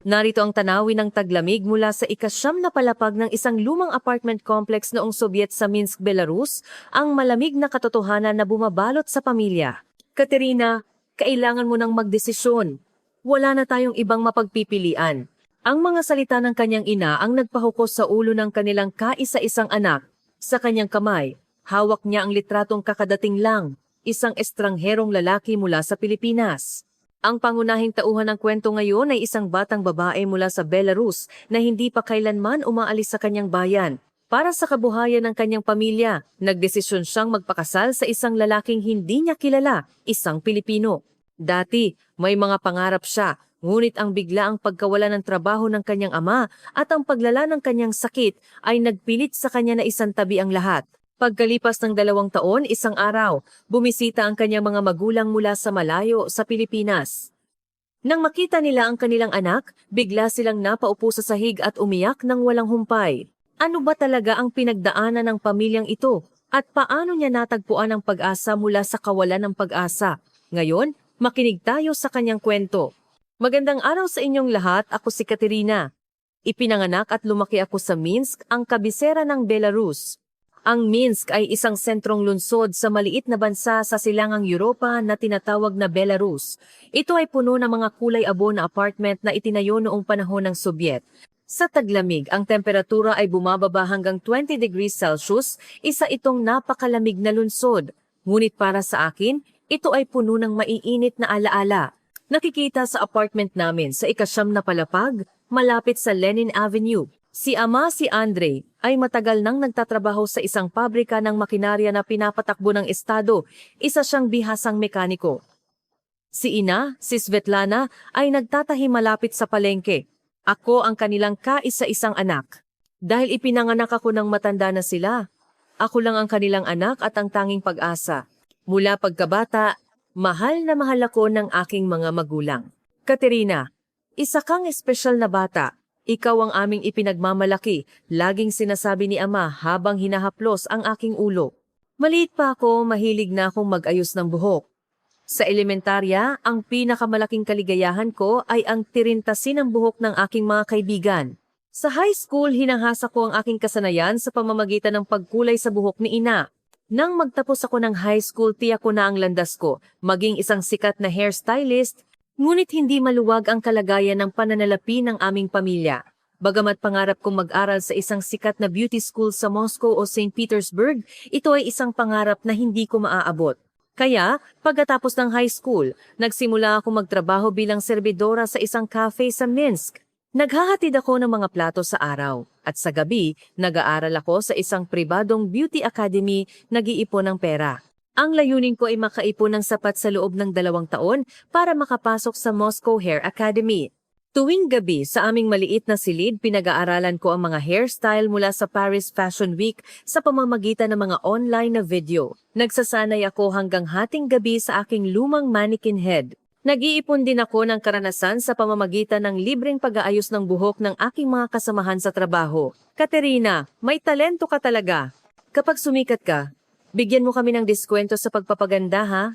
Narito ang tanawin ng taglamig mula sa ikasyam na palapag ng isang lumang apartment complex noong Soviet sa Minsk, Belarus, ang malamig na katotohanan na bumabalot sa pamilya. Katerina, kailangan mo nang magdesisyon. Wala na tayong ibang mapagpipilian. Ang mga salita ng kanyang ina ang nagpahukos sa ulo ng kanilang kaisa-isang anak. Sa kanyang kamay, hawak niya ang litratong kakadating lang, isang estrangherong lalaki mula sa Pilipinas. Ang pangunahing tauhan ng kwento ngayon ay isang batang babae mula sa Belarus na hindi pa kailanman umaalis sa kanyang bayan. Para sa kabuhayan ng kanyang pamilya, nagdesisyon siyang magpakasal sa isang lalaking hindi niya kilala, isang Pilipino. Dati, may mga pangarap siya, ngunit ang biglaang pagkawala ng trabaho ng kanyang ama at ang paglala ng kanyang sakit ay nagpilit sa kanya na isantabi ang lahat. Pagkalipas ng 2 taon, isang araw, bumisita ang kanyang mga magulang mula sa malayo sa Pilipinas. Nang makita nila ang kanilang anak, bigla silang napaupo sa sahig at umiyak ng walang humpay. Ano ba talaga ang pinagdaanan ng pamilyang ito? At paano niya natagpuan ang pag-asa mula sa kawalan ng pag-asa? Ngayon, makinig tayo sa kanyang kwento. Magandang araw sa inyong lahat, ako si Katerina. Ipinanganak at lumaki ako sa Minsk, ang kabisera ng Belarus. Ang Minsk ay isang sentrong lungsod sa maliit na bansa sa silangang Europa na tinatawag na Belarus. Ito ay puno ng mga kulay abo na apartment na itinayo noong panahon ng Soviet. Sa taglamig, ang temperatura ay bumababa hanggang 20 degrees Celsius, isa itong napakalamig na lungsod. Ngunit para sa akin, ito ay puno ng maiinit na alaala. Nakikita sa apartment namin sa ikasyam na palapag, malapit sa Lenin Avenue. Si ama, si Andrei, ay matagal nang nagtatrabaho sa isang pabrika ng makinarya na pinapatakbo ng estado, isa siyang bihasang mekaniko. Si ina, si Svetlana, ay nagtatahi malapit sa palengke. Ako ang kanilang kaisa-isang anak. Dahil ipinanganak ako ng matanda na sila, ako lang ang kanilang anak at ang tanging pag-asa. Mula pagkabata, mahal na mahal ako ng aking mga magulang. Katerina, isa kang espesyal na bata. Ikaw ang aming ipinagmamalaki, laging sinasabi ni ama habang hinahaplos ang aking ulo. Maliit pa ako, mahilig na akong mag-ayos ng buhok. Sa elementarya, ang pinakamalaking kaligayahan ko ay ang tirintasin ng buhok ng aking mga kaibigan. Sa high school, hinahasa ko ang aking kasanayan sa pamamagitan ng pagkulay sa buhok ni ina. Nang magtapos ako ng high school, tiyak ko na ang landas ko, maging isang sikat na hairstylist. Ngunit hindi maluwag ang kalagayan ng pananalapi ng aming pamilya. Bagamat pangarap kong mag-aral sa isang sikat na beauty school sa Moscow o St. Petersburg, ito ay isang pangarap na hindi ko maaabot. Kaya, pagkatapos ng high school, nagsimula akong magtrabaho bilang serbidora sa isang cafe sa Minsk. Naghahatid ako ng mga plato sa araw, at sa gabi, nag-aaral ako sa isang pribadong beauty academy, nag-iipon ng pera. Ang layunin ko ay makaipon ng sapat sa loob ng 2 taon para makapasok sa Moscow Hair Academy. Tuwing gabi sa aming maliit na silid, pinag-aaralan ko ang mga hairstyle mula sa Paris Fashion Week sa pamamagitan ng mga online na video. Nagsasanay ako hanggang hating gabi sa aking lumang mannequin head. Nag-iipon din ako ng karanasan sa pamamagitan ng libreng pag-aayos ng buhok ng aking mga kasamahan sa trabaho. Katerina, may talento ka talaga. Kapag sumikat ka, bigyan mo kami ng diskwento sa pagpapaganda, ha?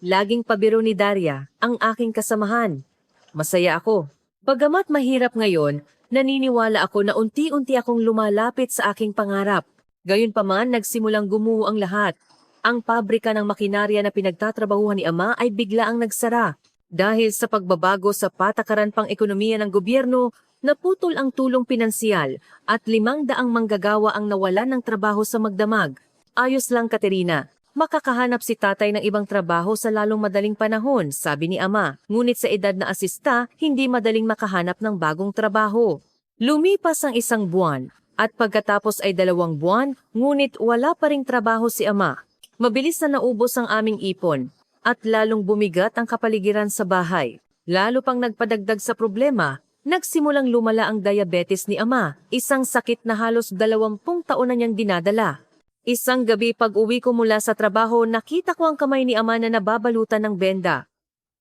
Laging pabiro ni Daria, ang aking kasamahan. Masaya ako. Bagamat mahirap ngayon, naniniwala ako na unti-unti akong lumalapit sa aking pangarap. Gayunpaman, nagsimulang gumuho ang lahat. Ang pabrika ng makinarya na pinagtatrabahuhan ni ama ay biglaang nagsara. Dahil sa pagbabago sa patakaran pang-ekonomiya ng gobyerno, naputol ang tulong pinansyal at 500 manggagawa ang nawalan ng trabaho sa magdamag. Ayos lang, Katerina. Makakahanap si tatay ng ibang trabaho sa lalong madaling panahon, sabi ni ama. Ngunit sa edad na asista, hindi madaling makahanap ng bagong trabaho. Lumipas ang 1 buwan, at pagkatapos ay 2 buwan, ngunit wala pa ring trabaho si ama. Mabilis na naubos ang aming ipon, at lalong bumigat ang kapaligiran sa bahay. Lalo pang nagpadagdag sa problema, nagsimulang lumala ang diabetes ni ama, isang sakit na halos 20 taon na niyang dinadala. Isang gabi pag-uwi ko mula sa trabaho, nakita ko ang kamay ni ama na nababalutan ng benda.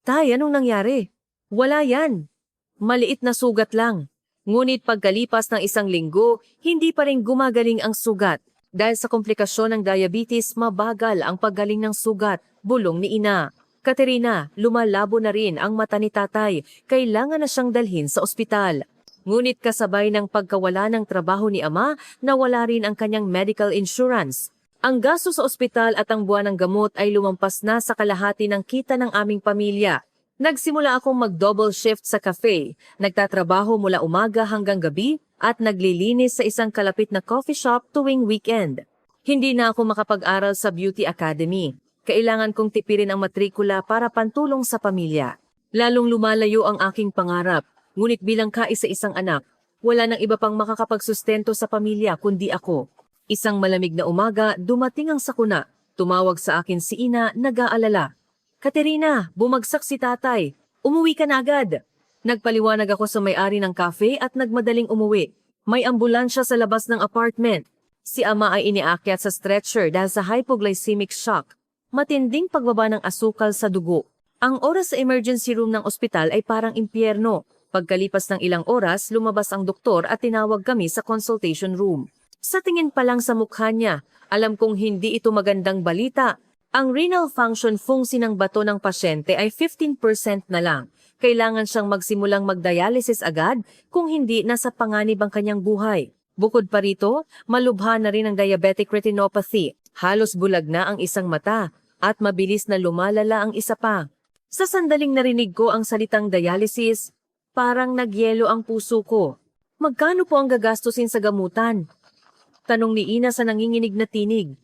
Tay, anong nangyari? Wala yan. Maliit na sugat lang. Ngunit pagkalipas ng 1 linggo, hindi pa rin gumagaling ang sugat. Dahil sa komplikasyon ng diabetes, mabagal ang paggaling ng sugat, bulong ni ina. Katerina, lumalabo na rin ang mata ni tatay. Kailangan na siyang dalhin sa ospital. Ngunit kasabay ng pagkawala ng trabaho ni ama, nawala rin ang kanyang medical insurance. Ang gasto sa ospital at ang buwan ng gamot ay lumampas na sa kalahati ng kita ng aming pamilya. Nagsimula akong mag-double shift sa cafe, nagtatrabaho mula umaga hanggang gabi at naglilinis sa isang kalapit na coffee shop tuwing weekend. Hindi na ako makapag-aral sa beauty academy. Kailangan kong tipirin ang matrikula para pantulong sa pamilya. Lalong lumalayo ang aking pangarap, ngunit bilang kaisa-isang anak, wala nang iba pang makakapagsustento sa pamilya kundi ako. Isang malamig na umaga, dumating ang sakuna. Tumawag sa akin si Ina, nag-aalala. Katerina, bumagsak si tatay. Umuwi ka na agad. Nagpaliwanag ako sa may-ari ng cafe at nagmadaling umuwi. May ambulansya sa labas ng apartment. Si ama ay iniakyat sa stretcher dahil sa hypoglycemic shock. Matinding pagbaba ng asukal sa dugo. Ang oras sa emergency room ng ospital ay parang impyerno. Pagkalipas ng ilang oras, lumabas ang doktor at tinawag kami sa consultation room. Sa tingin pa lang sa mukha niya, alam kong hindi ito magandang balita. Ang renal function fungsi ng bato ng pasyente ay 15% na lang. Kailangan siyang magsimulang magdialysis agad kung hindi nasa panganib ang kanyang buhay. Bukod pa rito, malubha na rin ang diabetic retinopathy. Halos bulag na ang isang mata at mabilis na lumalala ang isa pa. Sa sandaling narinig ko ang salitang dialysis, parang nagyelo ang puso ko. Magkano po ang gagastusin sa gamutan? Tanong ni Ina sa nanginginig na tinig.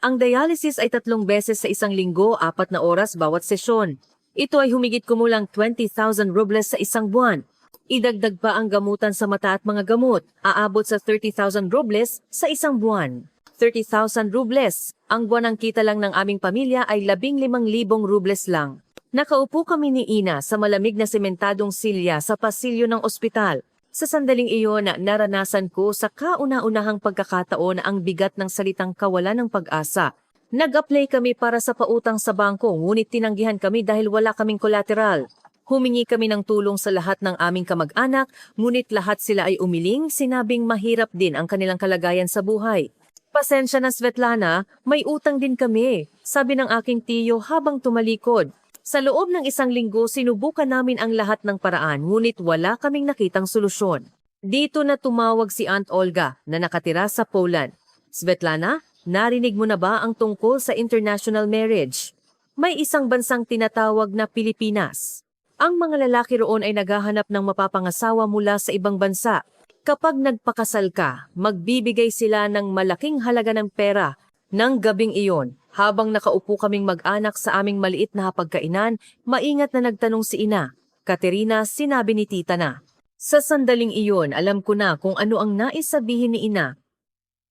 Ang dialysis ay 3 beses sa isang linggo, 4 na oras bawat sesyon. Ito ay humigit kumulang 20,000 rubles sa isang buwan. Idagdag pa ang gamutan sa mata at mga gamot, aabot sa 30,000 rubles sa isang buwan. 30,000 rubles, ang buwanang kita lang ng aming pamilya ay 15,000 rubles lang. Nakaupo kami ni Ina sa malamig na sementadong silya sa pasilyo ng ospital. Sa sandaling iyon, naranasan ko sa kauna-unahang pagkakataon ang bigat ng salitang kawalan ng pag-asa. Nag-apply kami para sa pautang sa bangko, ngunit tinanggihan kami dahil wala kaming collateral. Humingi kami ng tulong sa lahat ng aming kamag-anak, ngunit lahat sila ay umiling, sinabing mahirap din ang kanilang kalagayan sa buhay. Pasensya na Svetlana, may utang din kami, sabi ng aking tiyo habang tumalikod. Sa loob ng 1 linggo, sinubukan namin ang lahat ng paraan, ngunit wala kaming nakitang solusyon. Dito na tumawag si Aunt Olga na nakatira sa Poland. Svetlana, narinig mo na ba ang tungkol sa international marriage? May isang bansang tinatawag na Pilipinas. Ang mga lalaki roon ay naghahanap ng mapapangasawa mula sa ibang bansa. Kapag nagpakasal ka, magbibigay sila ng malaking halaga ng pera. Nang gabing iyon, habang nakaupo kaming mag-anak sa aming maliit na hapagkainan, maingat na nagtanong si Ina. Katerina, sinabi ni tita na. Sa sandaling iyon, alam ko na kung ano ang nais sabihin ni Ina.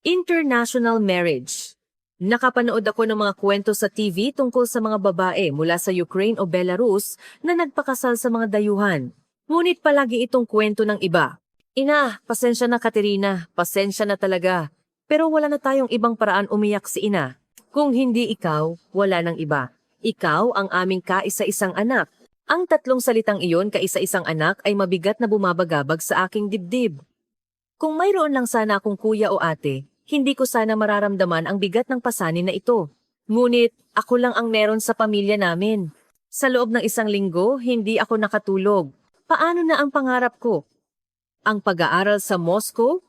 International marriage. Nakapanood ako ng mga kwento sa TV tungkol sa mga babae mula sa Ukraine o Belarus na nagpakasal sa mga dayuhan. Ngunit palagi itong kwento ng iba. Ina, pasensya na Katerina, pasensya na talaga. Pero wala na tayong ibang paraan, umiyak si Ina. Kung hindi ikaw, wala nang iba. Ikaw ang aming kaisa-isang anak. Ang 3 salitang iyon, kaisa-isang anak, ay mabigat na bumabagabag sa aking dibdib. Kung mayroon lang sana akong kuya o ate, hindi ko sana mararamdaman ang bigat ng pasanin na ito. Ngunit, ako lang ang meron sa pamilya namin. Sa loob ng 1 linggo, hindi ako nakatulog. Paano na ang pangarap ko? Ang pag-aaral sa Moscow?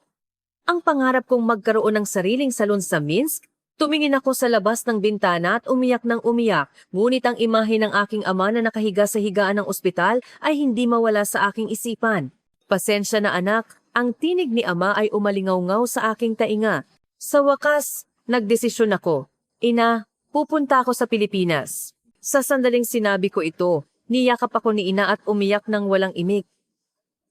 Ang pangarap kong magkaroon ng sariling salon sa Minsk? Tumingin ako sa labas ng bintana at umiyak ng umiyak, ngunit ang imahe ng aking ama na nakahiga sa higaan ng ospital ay hindi mawala sa aking isipan. Pasensya na anak, ang tinig ni ama ay umalingaw-ngaw sa aking tainga. Sa wakas, nagdesisyon ako. Ina, pupunta ako sa Pilipinas. Sa sandaling sinabi ko ito, niyakap ako ni Ina at umiyak ng walang imik.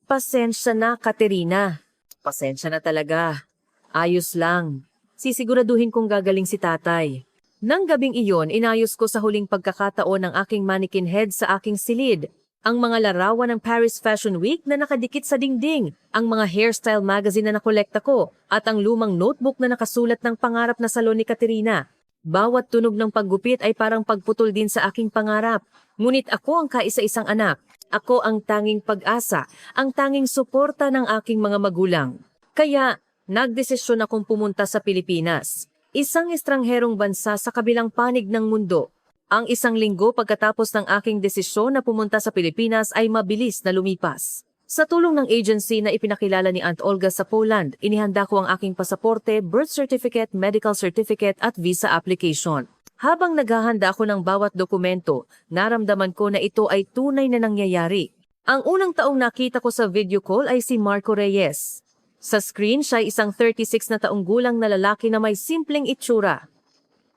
Pasensya na, Katerina. Pasensya na talaga. Ayos lang. Sisiguraduhin kong gagaling si tatay. Nang gabing iyon, inayos ko sa huling pagkakataon ng aking mannequin head sa aking silid. Ang mga larawan ng Paris Fashion Week na nakadikit sa dingding, ang mga hairstyle magazine na nakolekta ko, at ang lumang notebook na nakasulat ng pangarap na salon ni Katerina. Bawat tunog ng paggupit ay parang pagputol din sa aking pangarap. Ngunit ako ang kaisa-isang anak. Ako ang tanging pag-asa, ang tanging suporta ng aking mga magulang. Kaya, nagdesisyon akong pumunta sa Pilipinas, isang estrangherong bansa sa kabilang panig ng mundo. Ang isang linggo pagkatapos ng aking desisyon na pumunta sa Pilipinas ay mabilis na lumipas. Sa tulong ng agency na ipinakilala ni Aunt Olga sa Poland, inihanda ko ang aking pasaporte, birth certificate, medical certificate at visa application. Habang naghahanda ako ng bawat dokumento, naramdaman ko na ito ay tunay na nangyayari. Ang unang taong nakita ko sa video call ay si Marco Reyes. Sa screen, siya ay isang 36 na taong gulang na lalaki na may simpleng itsura.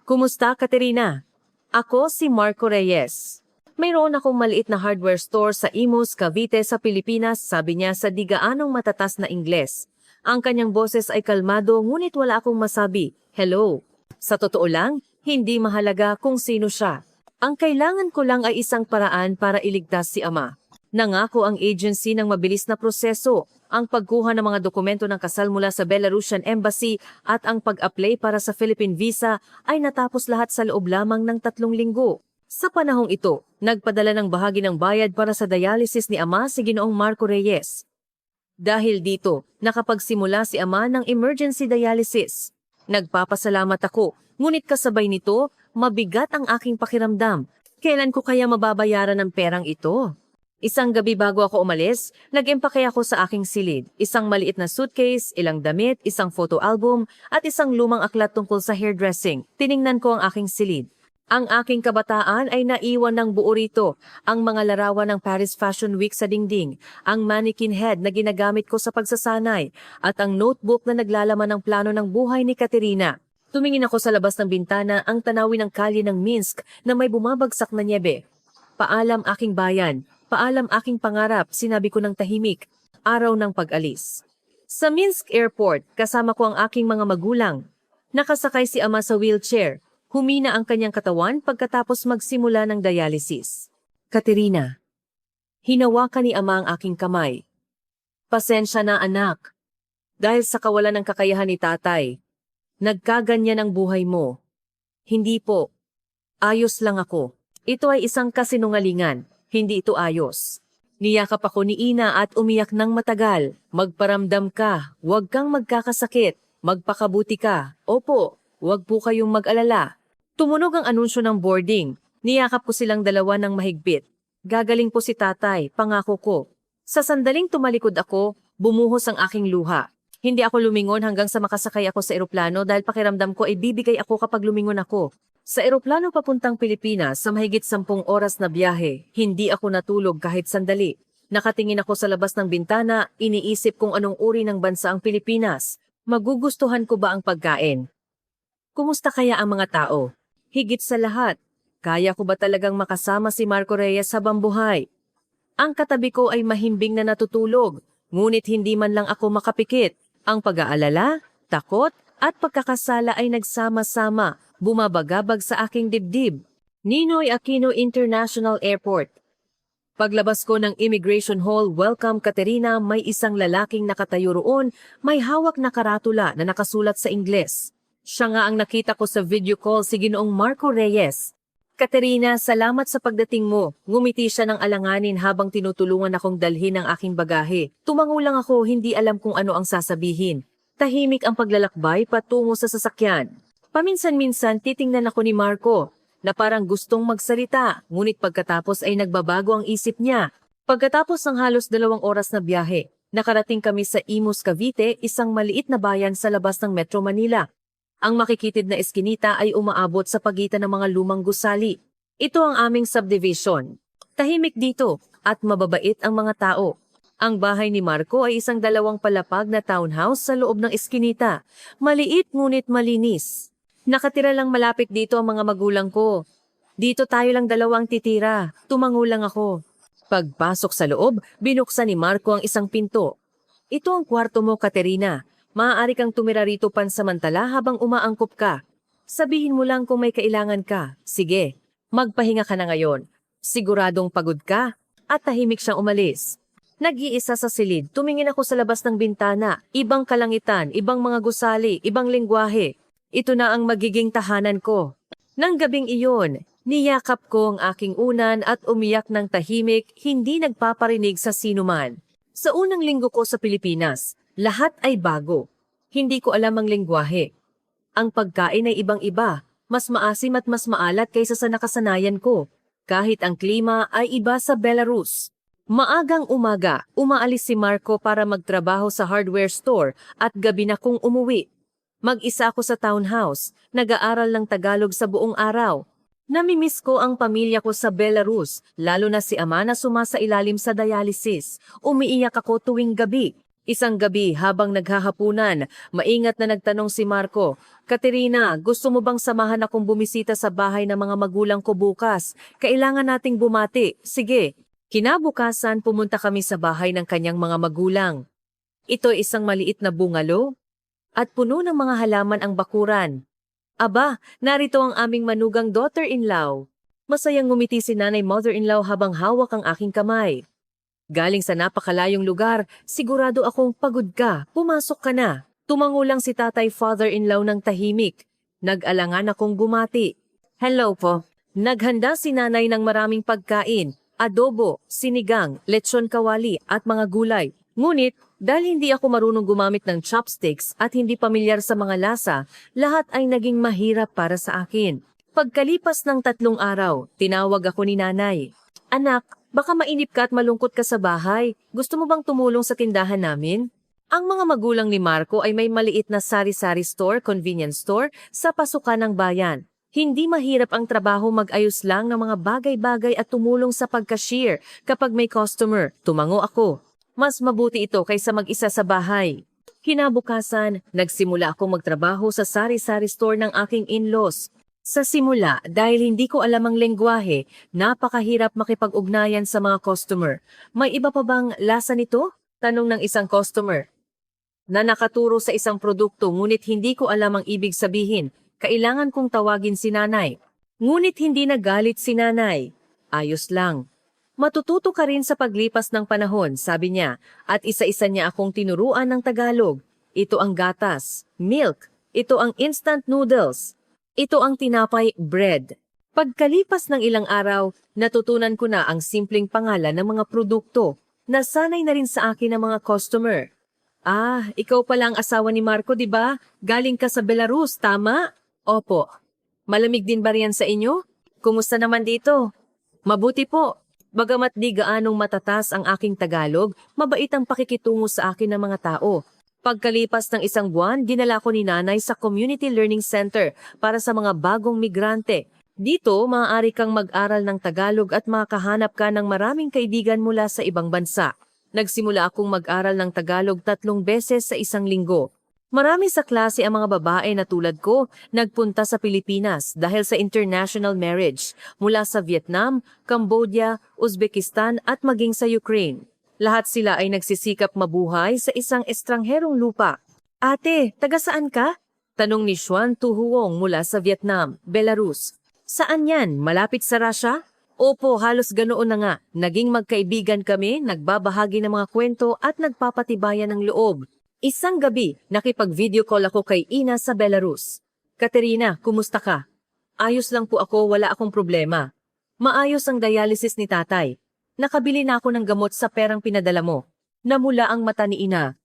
Kumusta, Katerina? Ako si Marco Reyes. Mayroon akong maliit na hardware store sa Imus, Cavite sa Pilipinas, sabi niya sa di gaanong matatas na Ingles. Ang kanyang boses ay kalmado ngunit wala akong masabi, hello. Sa totoo lang, hindi mahalaga kung sino siya. Ang kailangan ko lang ay isang paraan para iligtas si ama. Nangako ang agency ng mabilis na proseso, ang pagkuha ng mga dokumento ng kasal mula sa Belarusian Embassy at ang pag-apply para sa Philippine visa ay natapos lahat sa loob lamang ng 3 linggo. Sa panahong ito, nagpadala ng bahagi ng bayad para sa dialysis ni ama si Ginoong Marco Reyes. Dahil dito, nakapagsimula si ama ng emergency dialysis. Nagpapasalamat ako, ngunit kasabay nito, mabigat ang aking pakiramdam. Kailan ko kaya mababayaran ng perang ito? Isang gabi bago ako umalis, nag-empake ako sa aking silid. Isang maliit na suitcase, ilang damit, isang photo album, at isang lumang aklat tungkol sa hairdressing. Tiningnan ko ang aking silid. Ang aking kabataan ay naiwan ng buo rito. Ang mga larawan ng Paris Fashion Week sa dingding, ang mannequin head na ginagamit ko sa pagsasanay, at ang notebook na naglalaman ng plano ng buhay ni Katerina. Tumingin ako sa labas ng bintana ang tanawin ng kalye ng Minsk na may bumabagsak na nyebe. Paalam aking bayan. Paalam aking pangarap, sinabi ko ng tahimik, araw ng pag-alis. Sa Minsk Airport, kasama ko ang aking mga magulang. Nakasakay si ama sa wheelchair. Humina ang kanyang katawan pagkatapos magsimula ng dialysis. Katerina, hinawakan ni ama ang aking kamay. Pasensya na anak. Dahil sa kawalan ng kakayahan ni tatay, nagkaganyan ang buhay mo. Hindi po. Ayos lang ako. Ito ay isang kasinungalingan. Hindi ito ayos. Niyakap ako ni Ina at umiyak ng matagal. Magparamdam ka, huwag kang magkakasakit, magpakabuti ka. Opo, huwag po kayong mag-alala. Tumunog ang anunsyo ng boarding. Niyakap ko silang dalawa ng mahigpit. Gagaling po si tatay, pangako ko. Sa sandaling tumalikod ako, bumuhos ang aking luha. Hindi ako lumingon hanggang sa makasakay ako sa eroplano dahil pakiramdam ko ay bibigay ako kapag lumingon ako. Sa eroplano papuntang Pilipinas sa mahigit 10 oras na biyahe, hindi ako natulog kahit sandali. Nakatingin ako sa labas ng bintana, iniisip kung anong uri ng bansa ang Pilipinas. Magugustuhan ko ba ang pagkain? Kumusta kaya ang mga tao? Higit sa lahat, kaya ko ba talagang makasama si Marco Reyes habang buhay? Ang katabi ko ay mahimbing na natutulog, ngunit hindi man lang ako makapikit. Ang pag-aalala, takot, at pagkakasala ay nagsama-sama, bumabagabag sa aking dibdib. Ninoy Aquino International Airport. Paglabas ko ng Immigration Hall, welcome Katerina, may isang lalaking nakatayo roon, may hawak na karatula na nakasulat sa Ingles. Siya nga ang nakita ko sa video call si Ginoong Marco Reyes. Katerina, salamat sa pagdating mo. Ngumiti siya ng alanganin habang tinutulungan akong dalhin ang aking bagahe. Tumango lang ako, hindi alam kung ano ang sasabihin. Tahimik ang paglalakbay patungo sa sasakyan. Paminsan-minsan titingnan ako ni Marco na parang gustong magsalita, ngunit pagkatapos ay nagbabago ang isip niya. Pagkatapos ng halos 2 oras na biyahe, nakarating kami sa Imus, Cavite, isang maliit na bayan sa labas ng Metro Manila. Ang makikitid na eskinita ay umaabot sa pagitan ng mga lumang gusali. Ito ang aming subdivision. Tahimik dito at mababait ang mga tao. Ang bahay ni Marco ay isang 2 palapag na townhouse sa loob ng eskinita. Maliit ngunit malinis. Nakatira lang malapit dito ang mga magulang ko. Dito tayo lang 2 titira. Tumango lang ako. Pagpasok sa loob, binuksan ni Marco ang isang pinto. Ito ang kwarto mo, Katerina. Maaari kang tumira rito pansamantala habang umaangkop ka. Sabihin mo lang kung may kailangan ka. Sige, magpahinga ka na ngayon. Siguradong pagod ka. At tahimik siyang umalis. Nag-iisa sa silid, tumingin ako sa labas ng bintana. Ibang kalangitan, ibang mga gusali, ibang lengguwahe. Ito na ang magiging tahanan ko. Nang gabing iyon, niyakap ko ang aking unan at umiyak ng tahimik, hindi nagpaparinig sa sinuman. Sa unang linggo ko sa Pilipinas, lahat ay bago. Hindi ko alam ang lengguwahe. Ang pagkain ay ibang-iba. Mas maasim at mas maalat kaysa sa nakasanayan ko. Kahit ang klima ay iba sa Belarus. Maagang umaga, umaalis si Marco para magtrabaho sa hardware store at gabi na kong umuwi. Mag-isa ako sa townhouse, nag-aaral ng Tagalog sa buong araw. Namimiss ko ang pamilya ko sa Belarus, lalo na si ama na sumasailalim sa dialysis. Umiiyak ako tuwing gabi. Isang gabi habang naghahapunan, maingat na nagtanong si Marco, "Katerina, gusto mo bang samahan akong bumisita sa bahay ng mga magulang ko bukas? Kailangan nating bumati." "Sige." Kinabukasan pumunta kami sa bahay ng kanyang mga magulang. Ito ay isang maliit na bungalo at puno ng mga halaman ang bakuran. Aba, narito ang aming manugang daughter-in-law. Masayang ngumiti si nanay mother-in-law habang hawak ang aking kamay. "Galing sa napakalayong lugar, sigurado akong pagod ka, pumasok ka na." Tumango lang si tatay father-in-law ng tahimik. Nag-alangan akong bumati. "Hello po." Naghanda si nanay ng maraming pagkain, adobo, sinigang, lechon kawali at mga gulay. Ngunit, dahil hindi ako marunong gumamit ng chopsticks at hindi pamilyar sa mga lasa, lahat ay naging mahirap para sa akin. Pagkalipas ng 3 araw, tinawag ako ni nanay. "Anak, baka mainip ka at malungkot ka sa bahay. Gusto mo bang tumulong sa tindahan namin?" Ang mga magulang ni Marco ay may maliit na sari-sari store, convenience store, sa pasukan ng bayan. Hindi mahirap ang trabaho, mag-ayos lang ng mga bagay-bagay at tumulong sa pag-cashier kapag may customer. Tumango ako. Mas mabuti ito kaysa mag-isa sa bahay. Kinabukasan, nagsimula akong magtrabaho sa sari-sari store ng aking in-laws. Sa simula, dahil hindi ko alam ang lengguwahe, napakahirap makipag-ugnayan sa mga customer. "May iba pa bang lasa nito?" tanong ng isang customer na nakaturo sa isang produkto, ngunit hindi ko alam ang ibig sabihin. Kailangan kong tawagin si nanay. Ngunit hindi nagalit si nanay. "Ayos lang. Matututo ka rin sa paglipas ng panahon," sabi niya, at isa-isa niya akong tinuruan ng Tagalog. Ito ang gatas, milk. Ito ang instant noodles. Ito ang tinapay, bread. Pagkalipas ng ilang araw, natutunan ko na ang simpleng pangalan ng mga produkto. Nasanay na rin sa akin ang mga customer. "Ah, ikaw pala ang asawa ni Marco, di ba? Galing ka sa Belarus, tama?" "Opo." "Malamig din ba riyan sa inyo? Kumusta naman dito?" "Mabuti po." Bagamat di gaanong matatas ang aking Tagalog, mabait ang pakikitungo sa akin ng mga tao. Pagkalipas ng 1 buwan, dinala ko ni nanay sa Community Learning Center para sa mga bagong migrante. Dito, maaari kang mag-aral ng Tagalog at makahanap ka ng maraming kaibigan mula sa ibang bansa. Nagsimula akong mag-aral ng Tagalog 3 beses sa isang linggo. Marami sa klase ang mga babae na tulad ko nagpunta sa Pilipinas dahil sa international marriage mula sa Vietnam, Cambodia, Uzbekistan at maging sa Ukraine. Lahat sila ay nagsisikap mabuhay sa isang estrangherong lupa. "Ate, taga saan ka?" tanong ni Xuan Tu Huong mula sa Vietnam, Belarus. "Saan yan? Malapit sa Russia?" "Opo, halos ganoon na nga. Naging magkaibigan kami, nagbabahagi ng mga kwento at nagpapatibayan ng loob." Isang gabi, nakipag-video call ako kay Ina sa Belarus. "Katerina, kumusta ka?" "Ayos lang po ako, wala akong problema." "Maayos ang dialysis ni tatay. Nakabili na ako ng gamot sa perang pinadala mo." Namula ang mata ni Ina.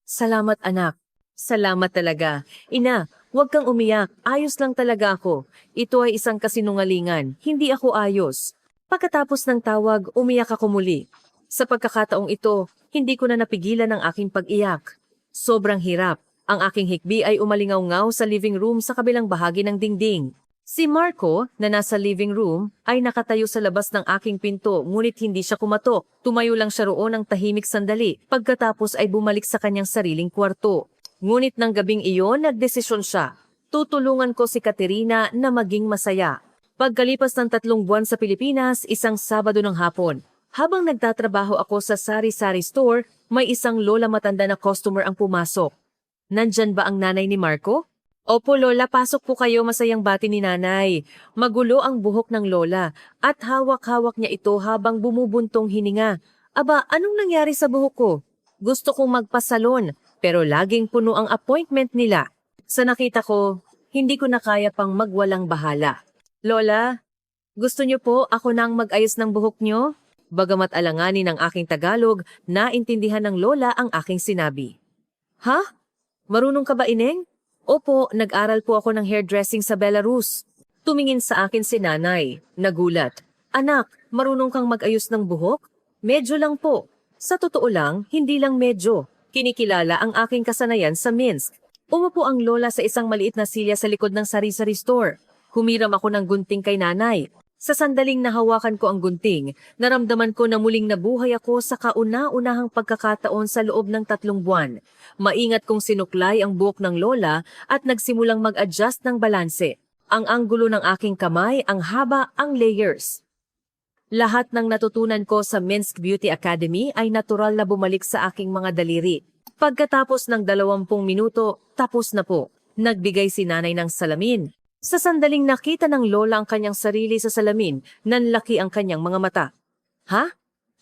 "Salamat anak." "Salamat talaga. Ina, huwag kang umiyak. Ayos lang talaga ako. Ito ay isang kasinungalingan. Hindi ako ayos." Pagkatapos ng tawag, umiyak ako muli. Sa pagkakataong ito, hindi ko na napigilan ang aking pag-iyak. Sobrang hirap. Ang aking hikbi ay umalingaw-ngaw sa living room sa kabilang bahagi ng dingding. Si Marco, na nasa living room, ay nakatayo sa labas ng aking pinto, ngunit hindi siya kumatok. Tumayo lang siya roon ng tahimik sandali, pagkatapos ay bumalik sa kanyang sariling kwarto. Ngunit ng gabing iyon, nagdesisyon siya. Tutulungan ko si Katerina na maging masaya. Pagkalipas ng 3 buwan sa Pilipinas, isang Sabado ng hapon, habang nagtatrabaho ako sa sari-sari store, may isang lola matanda na customer ang pumasok. "Nandyan ba ang nanay ni Marco?" "Opo lola, pasok po kayo," masayang bati ni nanay. Magulo ang buhok ng lola at hawak-hawak niya ito habang bumubuntong hininga. "Aba, anong nangyari sa buhok ko? Gusto kong magpasalon, pero laging puno ang appointment nila." Sa nakita ko, hindi ko na kaya pang magwalang bahala. "Lola, gusto niyo po ako nang mag-ayos ng buhok niyo?" Bagamat alanganin ng aking Tagalog, naintindihan ng lola ang aking sinabi. "Ha? Marunong ka ba, Ineng?" Opo, nag-aral po ako ng hairdressing sa Belarus. Tumingin sa akin si nanay. Nagulat. Anak, marunong kang mag-ayos ng buhok? Medyo lang po. Sa totoo lang, hindi lang medyo. Kinikilala ang aking kasanayan sa Minsk. Umupo ang lola sa isang maliit na silya sa likod ng sari-sari store. Humiram ako ng gunting kay nanay. Sa sandaling nahawakan ko ang gunting, naramdaman ko na muling nabuhay ako sa kauna-unahang pagkakataon sa loob ng 3 buwan. Maingat kong sinuklay ang buhok ng lola at nagsimulang mag-adjust ng balanse. Ang anggulo ng aking kamay, ang haba, ang layers. Lahat ng natutunan ko sa Minsk Beauty Academy ay natural na bumalik sa aking mga daliri. Pagkatapos ng 20 minuto, tapos na po. Nagbigay si nanay ng salamin. Sa sandaling nakita ng lola ang kanyang sarili sa salamin, nanlaki ang kanyang mga mata. Ha?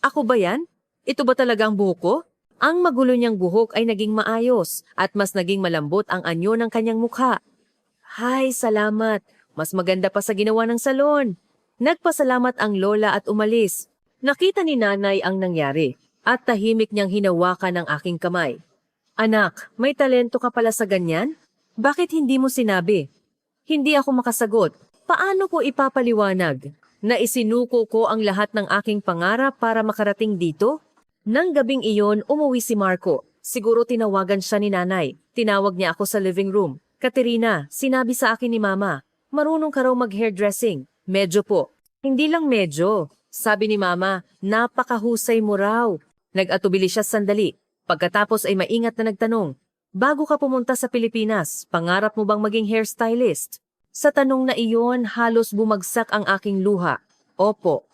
Ako ba yan? Ito ba talaga ang buhok ko? Ang magulo niyang buhok ay naging maayos at mas naging malambot ang anyo ng kanyang mukha. Hay, salamat. Mas maganda pa sa ginawa ng salon. Nagpasalamat ang lola at umalis. Nakita ni nanay ang nangyari at tahimik niyang hinawakan ang aking kamay. Anak, may talento ka pala sa ganyan? Bakit hindi mo sinabi? Hindi ako makasagot. Paano ko ipapaliwanag na isinuko ko ang lahat ng aking pangarap para makarating dito? Nang gabing iyon, umuwi si Marco. Siguro tinawagan siya ni nanay. Tinawag niya ako sa living room. Katerina, sinabi sa akin ni mama, marunong ka raw mag-hairdressing. Medyo po. Hindi lang medyo. Sabi ni mama, napakahusay mo raw. Nag-atubili siya sandali. Pagkatapos ay maingat na nagtanong, bago ka pumunta sa Pilipinas, pangarap mo bang maging hairstylist? Sa tanong na iyon, halos bumagsak ang aking luha. Opo.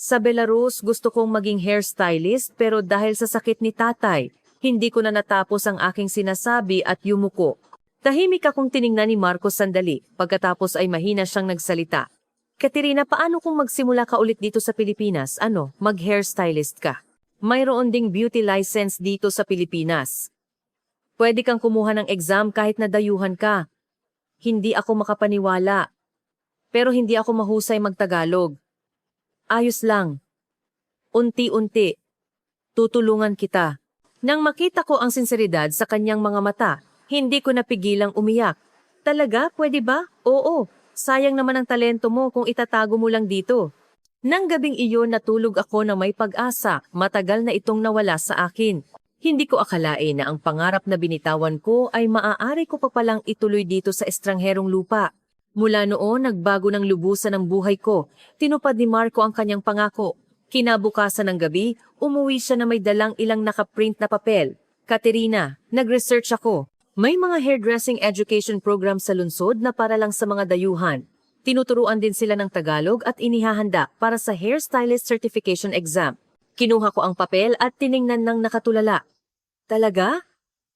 Sa Belarus, gusto kong maging hairstylist pero dahil sa sakit ni tatay, hindi ko na natapos ang aking sinasabi at yumuko. Tahimik akong tiningnan ni Marcos sandali, pagkatapos ay mahina siyang nagsalita. Katerina, paano kung magsimula ka ulit dito sa Pilipinas? Mag-hairstylist ka? Mayroon ding beauty license dito sa Pilipinas. Pwede kang kumuha ng exam kahit na dayuhan ka. Hindi ako makapaniwala. Pero hindi ako mahusay magtagalog. Ayos lang. Unti-unti. Tutulungan kita. Nang makita ko ang sinseridad sa kanyang mga mata, hindi ko napigilang umiyak. Talaga? Pwede ba? Oo. Sayang naman ang talento mo kung itatago mo lang dito. Nang gabing iyon natulog ako na may pag-asa. Matagal na itong nawala sa akin. Hindi ko akalain na ang pangarap na binitawan ko ay maaari ko pa palang ituloy dito sa estrangherong lupa. Mula noon, nagbago ng lubusan ang buhay ko. Tinupad ni Marco ang kanyang pangako. Kinabukasan ng gabi, umuwi siya na may dalang ilang nakaprint na papel. Katerina, nag-research ako. May mga hairdressing education program sa lungsod na para lang sa mga dayuhan. Tinuturuan din sila ng Tagalog at inihahanda para sa hairstylist certification exam. Kinuha ko ang papel at tiningnan ng nakatulala. Talaga?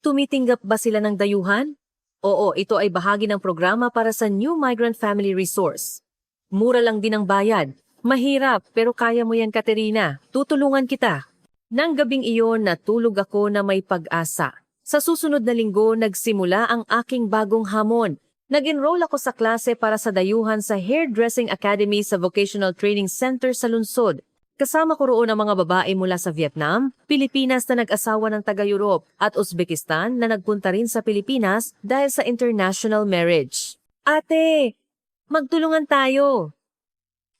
Tumitinggap ba sila ng dayuhan? Oo, ito ay bahagi ng programa para sa New Migrant Family Resource. Mura lang din ang bayad. Mahirap, pero kaya mo yan, Katerina. Tutulungan kita. Nang gabing iyon, natulog ako na may pag-asa. Sa susunod na linggo, nagsimula ang aking bagong hamon. Nag-enroll ako sa klase para sa dayuhan sa Hairdressing Academy sa Vocational Training Center sa lungsod. Kasama ko roon ang mga babae mula sa Vietnam, Pilipinas na nag-asawa ng taga-Europe at Uzbekistan na nagpunta rin sa Pilipinas dahil sa international marriage. Ate, magtulungan tayo!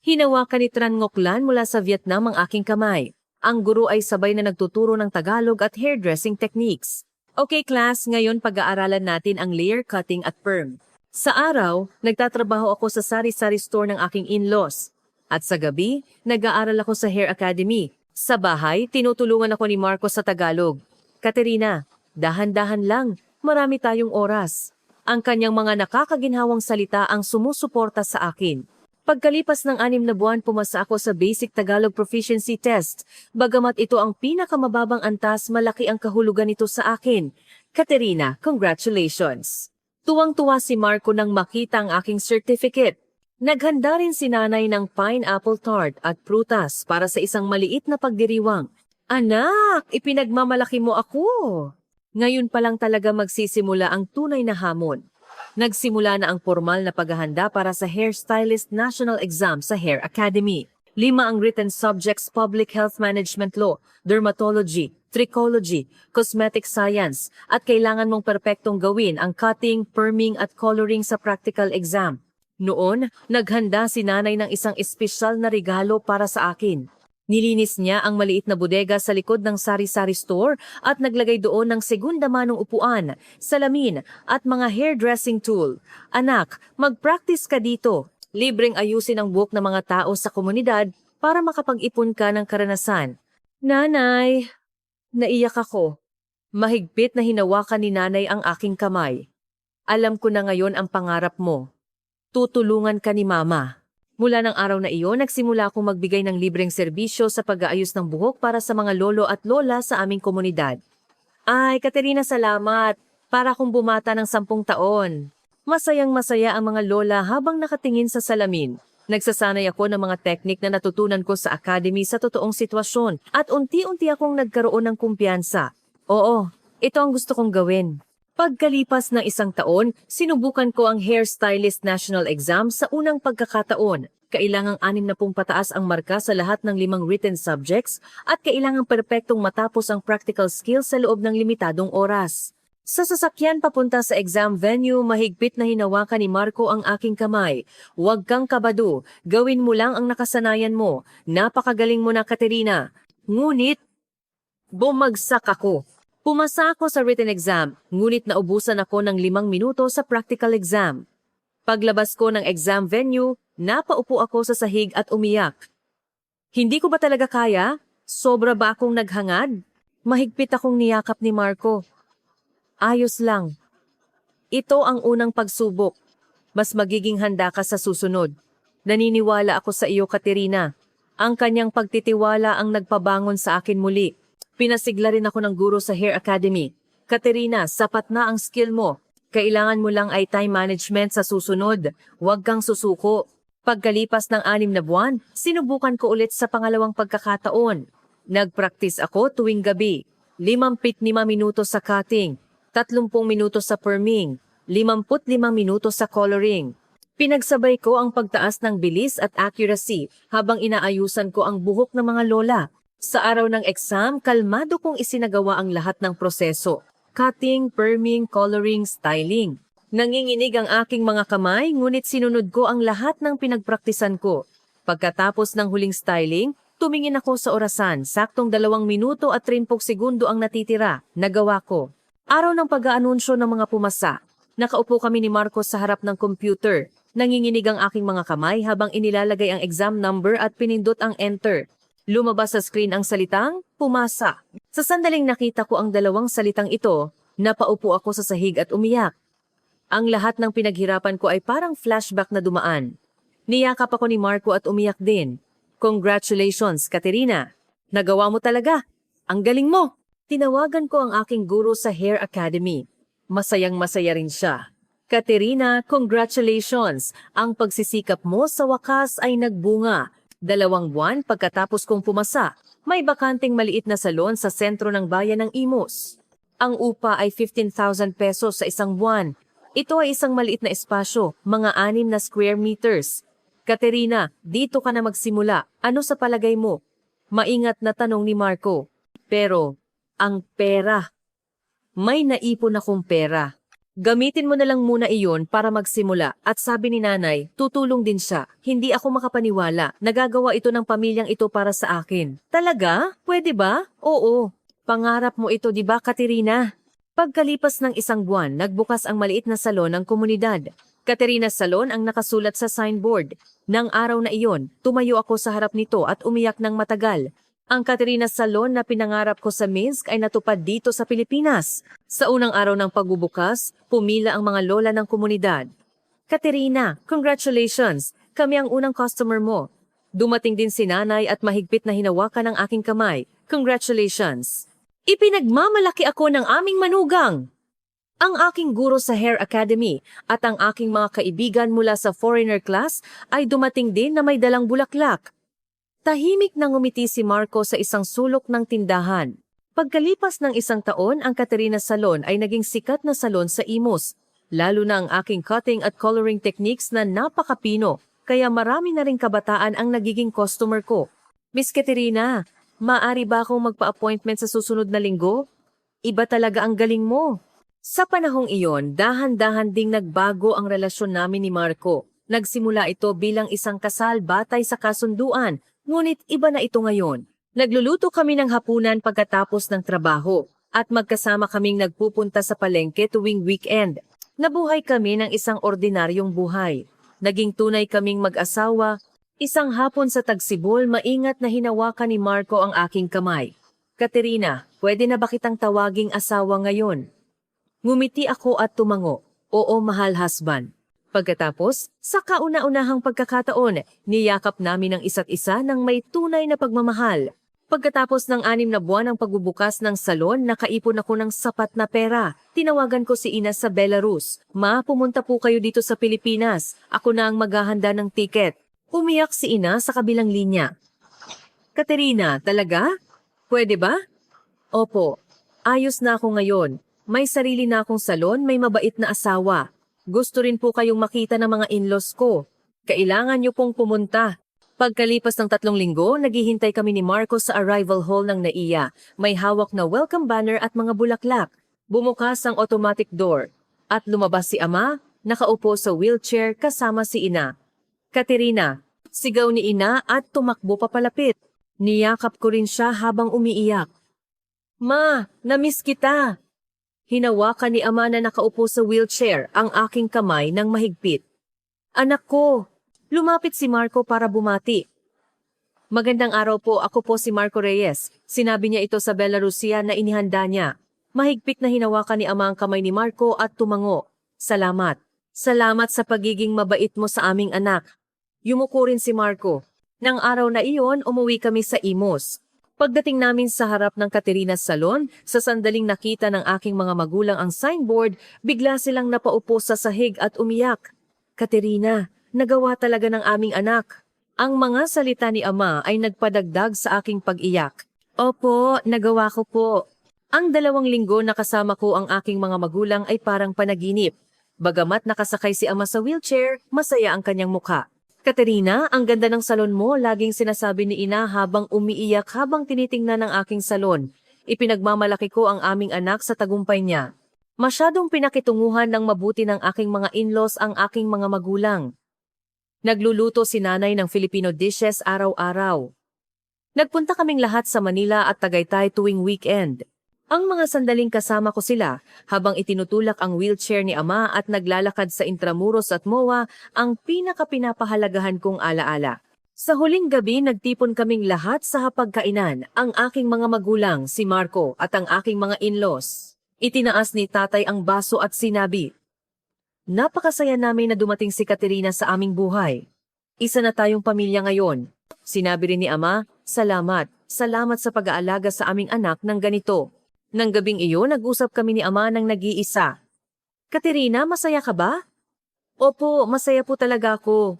Hinawakan ni Tran Ngoklan mula sa Vietnam ang aking kamay. Ang guro ay sabay na nagtuturo ng Tagalog at hairdressing techniques. Okay class, ngayon pag-aaralan natin ang layer cutting at perm. Sa araw, nagtatrabaho ako sa sari-sari store ng aking in-laws. At sa gabi, nag-aaral ako sa Hair Academy. Sa bahay, tinutulungan ako ni Marcos sa Tagalog. Katerina, dahan-dahan lang, marami tayong oras. Ang kanyang mga nakakaginhawang salita ang sumusuporta sa akin. Pagkalipas ng 6 na buwan, pumasa ako sa Basic Tagalog Proficiency Test. Bagamat ito ang pinakamababang antas, malaki ang kahulugan nito sa akin. Katerina, congratulations! Tuwang-tuwa si Marco nang makita ang aking certificate. Naghanda rin si nanay ng pineapple tart at prutas para sa isang maliit na pagdiriwang. Anak, ipinagmamalaki mo ako! Ngayon pa lang talaga magsisimula ang tunay na hamon. Nagsimula na ang formal na paghahanda para sa Hairstylist National Exam sa Hair Academy. 5 ang written subjects: Public Health Management Law, Dermatology, trichology, cosmetic science, at kailangan mong perpektong gawin ang cutting, perming at coloring sa practical exam. Noon, naghanda si nanay ng isang espesyal na regalo para sa akin. Nilinis niya ang maliit na bodega sa likod ng sari-sari store at naglagay doon ng segunda manong upuan, salamin at mga hairdressing tool. Anak, mag-practice ka dito. Libreng ayusin ang buhok ng mga tao sa komunidad para makapag-ipon ka ng karanasan. Nanay, naiyak ako. Mahigpit na hinawakan ni nanay ang aking kamay. Alam ko na ngayon ang pangarap mo. Tutulungan ka ni mama. Mula ng araw na iyon, nagsimula akong magbigay ng libreng serbisyo sa pag-aayos ng buhok para sa mga lolo at lola sa aming komunidad. Ay, Katerina, salamat. Para akong bumata ng 10 taon. Masayang-masaya ang mga lola habang nakatingin sa salamin. Nagsasanay ako ng mga teknik na natutunan ko sa academy sa totoong sitwasyon at unti-unti akong nagkaroon ng kumpiyansa. Oo, ito ang gusto kong gawin. Pagkalipas ng 1 taon, sinubukan ko ang Hairstylist National Exam sa unang pagkakataon. Kailangang 60 pataas ang marka sa lahat ng 5 written subjects at kailangang perpektong matapos ang practical skills sa loob ng limitadong oras. Sa sasakyan papunta sa exam venue, mahigpit na hinawakan ni Marco ang aking kamay. Huwag kang kabado, gawin mo lang ang nakasanayan mo. Napakagaling mo na, Katerina. Ngunit, bumagsak ako. Pumasa ako sa written exam, ngunit naubusan ako ng 5 minuto sa practical exam. Paglabas ko ng exam venue, napaupo ako sa sahig at umiyak. Hindi ko ba talaga kaya? Sobra ba akong naghangad? Mahigpit akong niyakap ni Marco. Ayos lang. Ito ang unang pagsubok. Mas magiging handa ka sa susunod. Naniniwala ako sa iyo, Katerina. Ang kanyang pagtitiwala ang nagpabangon sa akin muli. Pinasigla rin ako ng guro sa Hair Academy. Katerina, sapat na ang skill mo. Kailangan mo lang ay time management sa susunod. Huwag kang susuko. Pagkalipas ng 6 na buwan, sinubukan ko ulit sa pangalawang pagkakataon. Nagpractice ako tuwing gabi. 55 minuto sa cutting, 30 minuto sa perming, 55 minuto sa coloring. Pinagsabay ko ang pagtaas ng bilis at accuracy habang inaayusan ko ang buhok ng mga lola. Sa araw ng exam, kalmado kong isinagawa ang lahat ng proseso. Cutting, perming, coloring, styling. Nanginginig ang aking mga kamay, ngunit sinunod ko ang lahat ng pinagpraktisan ko. Pagkatapos ng huling styling, tumingin ako sa orasan. Saktong 2 minuto at 30 segundo ang natitira. Nagawa ko. Araw ng pag-aanunsyo ng mga pumasa. Nakaupo kami ni Marcos sa harap ng computer. Nanginginig ang aking mga kamay habang inilalagay ang exam number at pinindot ang enter. Lumabas sa screen ang salitang, pumasa. Sa sandaling nakita ko ang 2 salitang ito, napaupo ako sa sahig at umiyak. Ang lahat ng pinaghirapan ko ay parang flashback na dumaan. Niyakap ako ni Marco at umiyak din. Congratulations, Katerina. Nagawa mo talaga. Ang galing mo. Tinawagan ko ang aking guro sa Hair Academy. Masayang-masaya rin siya. Katerina, congratulations. Ang pagsisikap mo sa wakas ay nagbunga. 2 buwan pagkatapos kong pumasa, may bakanting maliit na salon sa sentro ng bayan ng Imus. Ang upa ay 15,000 pesos sa 1 buwan. Ito ay isang maliit na espasyo, mga 6 na square meters. Katerina, dito ka na magsimula. Ano sa palagay mo? Maingat na tanong ni Marco. Pero, ang pera. May naipon akong pera. Gamitin mo na lang muna iyon para magsimula at sabi ni nanay, tutulong din siya. Hindi ako makapaniwala. Nagagawa ito ng pamilyang ito para sa akin. Talaga? Pwede ba? Oo. Pangarap mo ito, di ba, Katerina? Pagkalipas ng 1 buwan, nagbukas ang maliit na salon ng komunidad. Katerina's Salon ang nakasulat sa signboard. Nang araw na iyon, tumayo ako sa harap nito at umiyak ng matagal. Ang Katerina's Salon na pinangarap ko sa Minsk ay natupad dito sa Pilipinas. Sa unang araw ng pagbubukas, pumila ang mga lola ng komunidad. Katerina, congratulations! Kami ang unang customer mo. Dumating din si nanay at mahigpit na hinawakan ang aking kamay. Congratulations! Ipinagmamalaki ako ng aming manugang! Ang aking guro sa Hair Academy at ang aking mga kaibigan mula sa foreigner class ay dumating din na may dalang bulaklak. Tahimik na ngumiti si Marco sa isang sulok ng tindahan. Pagkalipas ng 1 taon, ang Katerina's Salon ay naging sikat na salon sa Imus. Lalo na ang aking cutting at coloring techniques na napakapino, kaya marami na ring kabataan ang nagiging customer ko. Miss Katerina, Maaari ba akong magpa-appointment sa susunod na linggo? Iba talaga ang galing mo. Sa panahong iyon, dahan-dahan ding nagbago ang relasyon namin ni Marco. Nagsimula ito bilang isang kasal batay sa kasunduan, ngunit iba na ito ngayon. Nagluluto kami ng hapunan pagkatapos ng trabaho, at magkasama kaming nagpupunta sa palengke tuwing weekend. Nabuhay kami ng isang ordinaryong buhay. Naging tunay kaming mag-asawa. Isang hapon sa Tagsibol, maingat na hinawakan ni Marco ang aking kamay. Katerina, pwede na ba kitang tawaging asawa ngayon? Ngumiti ako at tumango. Oo, mahal husband. Pagkatapos, sa kauna-unahang pagkakataon, niyakap namin ang isa't isa ng may tunay na pagmamahal. Pagkatapos ng 6 na buwan ng pagbubukas ng salon, nakaipon ako ng sapat na pera. Tinawagan ko si Ina sa Belarus. Ma, pumunta po kayo dito sa Pilipinas. Ako na ang maghahanda ng tiket. Umiyak si Ina sa kabilang linya. Katerina, talaga? Pwede ba? Opo. Ayos na ako ngayon. May sarili na akong salon, may mabait na asawa. Gusto rin po kayong makita ng mga in-laws ko. Kailangan niyo pong pumunta. Pagkalipas ng 3 linggo, naghihintay kami ni Marco sa arrival hall ng NAIA. May hawak na welcome banner at mga bulaklak. Bumukas ang automatic door. At lumabas si Ama, nakaupo sa wheelchair kasama si Ina. Katerina, sigaw ni Ina at tumakbo papalapit. Niyakap ko rin siya habang umiiyak. Ma, namiss kita. Hinawakan ni Ama na nakaupo sa wheelchair ang aking kamay ng mahigpit. Anak ko, lumapit si Marco para bumati. Magandang araw po, ako po si Marco Reyes. Sinabi niya ito sa Belarusia na inihanda niya. Mahigpit na hinawakan ni Ama ang kamay ni Marco at tumango. Salamat. Salamat sa pagiging mabait mo sa aming anak. Yumuko rin si Marco. Nang araw na iyon, umuwi kami sa Imos. Pagdating namin sa harap ng Katerina's salon, sa sandaling nakita ng aking mga magulang ang signboard, bigla silang napaupo sa sahig at umiyak. Katerina, nagawa talaga ng aming anak. Ang mga salita ni Ama ay nagpadagdag sa aking pag-iyak. Opo, nagawa ko po. Ang 2 linggo na kasama ko ang aking mga magulang ay parang panaginip. Bagamat nakasakay si Ama sa wheelchair, masaya ang kanyang mukha. Katerina, ang ganda ng salon mo, laging sinasabi ni Ina habang umiiyak habang tinitingnan ng aking salon. Ipinagmamalaki ko ang aming anak sa tagumpay niya. Masyadong pinakitunguhan ng mabuti ng aking mga in-laws ang aking mga magulang. Nagluluto si nanay ng Filipino dishes araw-araw. Nagpunta kaming lahat sa Manila at Tagaytay tuwing weekend. Ang mga sandaling kasama ko sila habang itinutulak ang wheelchair ni Ama at naglalakad sa Intramuros at MOA ang pinakapinapahalagahan kong alaala. Sa huling gabi, nagtipon kaming lahat sa hapagkainan, ang aking mga magulang, si Marco at ang aking mga in-laws. Itinaas ni tatay ang baso at sinabi, napakasaya namin na dumating si Katerina sa aming buhay. Isa na tayong pamilya ngayon. Sinabi rin ni Ama, salamat sa pag-aalaga sa aming anak ng ganito. Nang gabing iyon, nag-usap kami ni Ama ng nag-iisa. Katerina, masaya ka ba? Opo, masaya po talaga ako.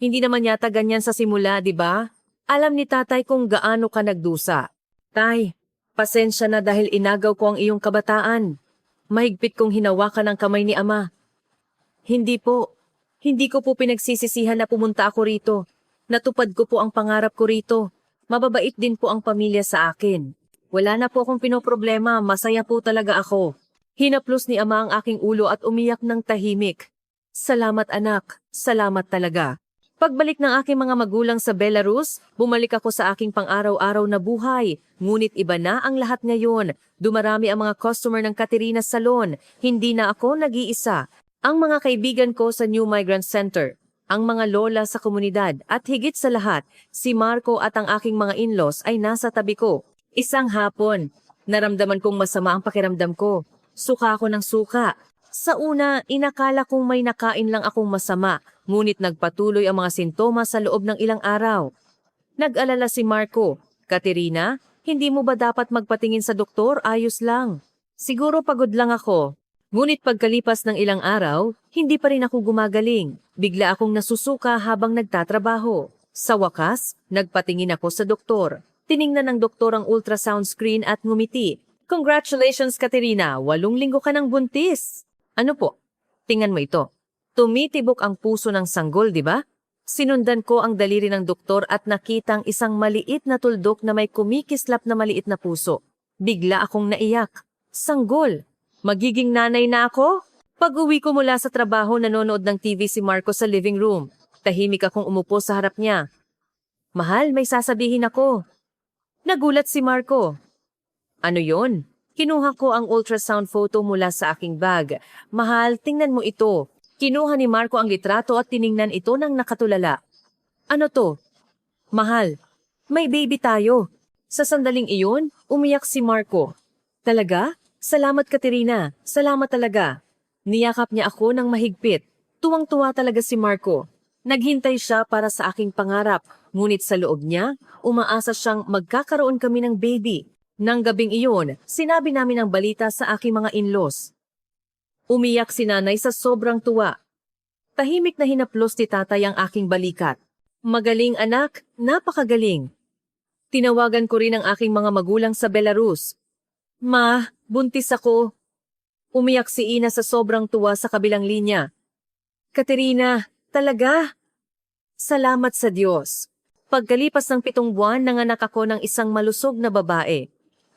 Hindi naman yata ganyan sa simula, di ba? Alam ni tatay kung gaano ka nagdusa. Tay, pasensya na dahil inagaw ko ang iyong kabataan. Mahigpit kong hinawakan ang kamay ni Ama. Hindi po. Hindi ko po pinagsisisihan na pumunta ako rito. Natupad ko po ang pangarap ko rito. Mababait din po ang pamilya sa akin. Wala na po akong pinoproblema, masaya po talaga ako. Hinaplos ni Ama ang aking ulo at umiyak ng tahimik. Salamat anak, salamat talaga. Pagbalik ng aking mga magulang sa Belarus, bumalik ako sa aking pang-araw-araw na buhay. Ngunit iba na ang lahat ngayon. Dumarami ang mga customer ng Katerina's Salon. Hindi na ako nag-iisa. Ang mga kaibigan ko sa New Migrant Center, ang mga lola sa komunidad at higit sa lahat, si Marco at ang aking mga in-laws ay nasa tabi ko. Isang hapon, naramdaman kong masama ang pakiramdam ko. Suka ako ng suka. Sa una, inakala kong may nakain lang akong masama, ngunit nagpatuloy ang mga sintomas sa loob ng ilang araw. Nag-alala si Marco, Katerina, hindi mo ba dapat magpatingin sa doktor? Ayos lang. Siguro pagod lang ako. Ngunit pagkalipas ng ilang araw, hindi pa rin ako gumagaling. Bigla akong nasusuka habang nagtatrabaho. Sa wakas, nagpatingin ako sa doktor. Tiningnan ng doktor ang ultrasound screen at ngumiti. Congratulations, Katerina! 8 linggo ka ng buntis! Ano po? Tingnan mo ito. Tumitibok ang puso ng sanggol, di ba? Sinundan ko ang daliri ng doktor at nakitang isang maliit na tuldok na may kumikislap na maliit na puso. Bigla akong naiyak. Sanggol! Magiging nanay na ako? Pag-uwi ko mula sa trabaho, nanonood ng TV si Marco sa living room. Tahimik akong umupo sa harap niya. Mahal, may sasabihin ako. Nagulat si Marco. Ano yon? Kinuha ko ang ultrasound photo mula sa aking bag. Mahal, tingnan mo ito. Kinuha ni Marco ang litrato at tiningnan ito ng nakatulala. Ano to? Mahal, may baby tayo. Sa sandaling iyon, umiyak si Marco. Talaga? Salamat, Katerina. Salamat talaga. Niyakap niya ako ng mahigpit. Tuwang-tuwa talaga si Marco. Naghintay siya para sa aking pangarap, ngunit sa loob niya, umaasa siyang magkakaroon kami ng baby. Nang gabing iyon, sinabi namin ang balita sa aking mga in-laws. Umiyak si nanay sa sobrang tuwa. Tahimik na hinaplos ni tatay ang aking balikat. Magaling anak, napakagaling. Tinawagan ko rin ang aking mga magulang sa Belarus. Ma, buntis ako. Umiyak si Ina sa sobrang tuwa sa kabilang linya. Katerina, talaga? Salamat sa Diyos. Pagkalipas ng 7 buwan, nanganak ako ng isang malusog na babae.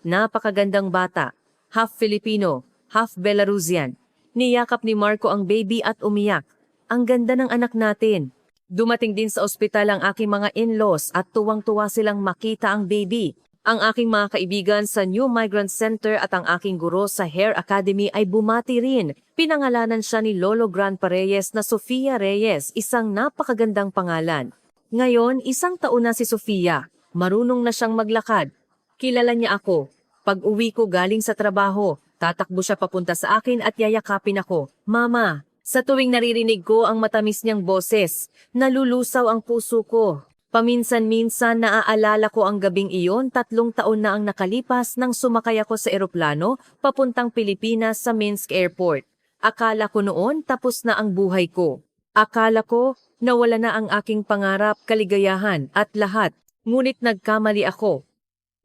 Napakagandang bata, half Filipino, half Belarusian. Niyakap ni Marco ang baby at umiyak. Ang ganda ng anak natin. Dumating din sa ospital ang aking mga in-laws at tuwang-tuwa silang makita ang baby. Ang aking mga kaibigan sa New Migrant Center at ang aking guro sa Hair Academy ay bumati rin. Pinangalanan siya ni Lolo Grandpa Reyes na Sofia Reyes, isang napakagandang pangalan. Ngayon, 1 taon na si Sofia. Marunong na siyang maglakad. Kilala niya ako. Pag-uwi ko galing sa trabaho, tatakbo siya papunta sa akin at yayakapin ako. Mama, sa tuwing naririnig ko ang matamis niyang boses, nalulusaw ang puso ko. Paminsan-minsan naaalala ko ang gabing iyon, 3 taon na ang nakalipas nang sumakay ako sa eroplano papuntang Pilipinas sa Minsk Airport. Akala ko noon tapos na ang buhay ko. Akala ko nawala na ang aking pangarap, kaligayahan at lahat. Ngunit nagkamali ako.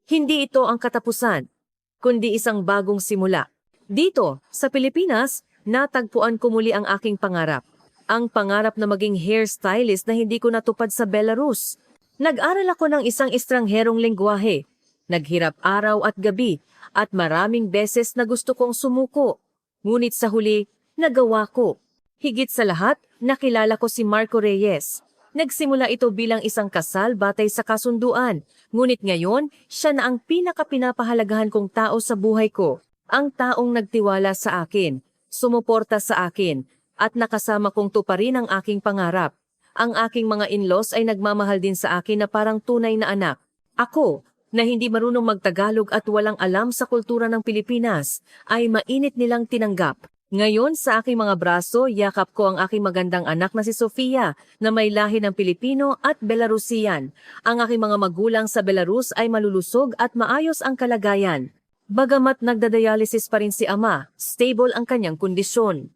Hindi ito ang katapusan, kundi isang bagong simula. Dito, sa Pilipinas, natagpuan ko muli ang aking pangarap. Ang pangarap na maging hairstylist na hindi ko natupad sa Belarus. Nag-aral ako ng isang estrangherong lengguwahe. Naghirap araw at gabi at maraming beses na gusto kong sumuko. Ngunit sa huli, nagawa ko. Higit sa lahat, nakilala ko si Marco Reyes. Nagsimula ito bilang isang kasal batay sa kasunduan. Ngunit ngayon, siya na ang pinaka-pinapahalagahan kong tao sa buhay ko. Ang taong nagtiwala sa akin, sumuporta sa akin, at nakasama kong tuparin ang aking pangarap. Ang aking mga in-laws ay nagmamahal din sa akin na parang tunay na anak. Ako, na hindi marunong magtagalog at walang alam sa kultura ng Pilipinas, ay mainit nilang tinanggap. Ngayon sa aking mga braso, yakap ko ang aking magandang anak na si Sofia na may lahi ng Pilipino at Belarusian. Ang aking mga magulang sa Belarus ay malulusog at maayos ang kalagayan. Bagamat nagdadialysis pa rin si ama, stable ang kanyang kondisyon.